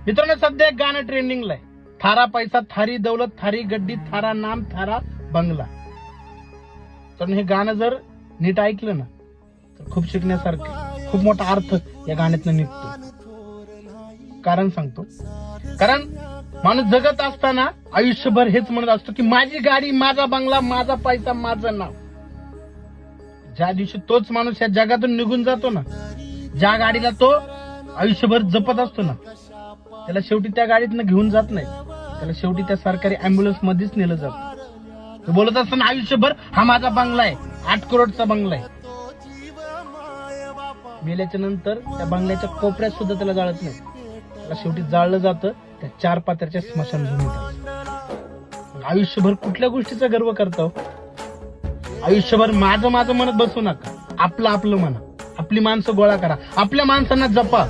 मित्रांनो, सध्या एक गाणं ट्रेंडिंगला आहे, थारा पैसा थारी दौलत थारी गड्डी थारा नाम थारा बंगला. तर हे गाणं जर नीट ऐकलं ना तर खूप शिकण्यासारखं, खूप मोठा अर्थ या गाण्यातनं निघतो. कारण सांगतो, कारण माणूस जगत असताना आयुष्यभर हेच म्हणत असतो की माझी गाडी, माझा बंगला, माझा पैसा, माझं नाव. ज्या दिवशी तोच माणूस या जगातून निघून जातो ना, ज्या गाडीला तो आयुष्यभर जपत असतो ना, त्याला शेवटी त्या गाडीतनं घेऊन जात नाही, त्याला शेवटी त्या सरकारी अँब्युलन्स मध्येच नेलं जातं. तो बोलत असताना आयुष्यभर हा माझा बंगला आहे, 8 करोडचा बंगला आहे. मेल्याच्या नंतर त्या बंगल्याच्या कोपऱ्यात सुद्धा त्याला जाळत नाही, त्याला शेवटी जाळलं जातं त्या 4 पात्र्याच्या स्मशानभूमीत. आयुष्यभर कुठल्या गोष्टीचा गर्व करतो? आयुष्यभर माझं माझं म्हणत बसू नका, आपलं आपलं म्हणा, आपली माणसं गोळा करा, आपल्या माणसांना जपा.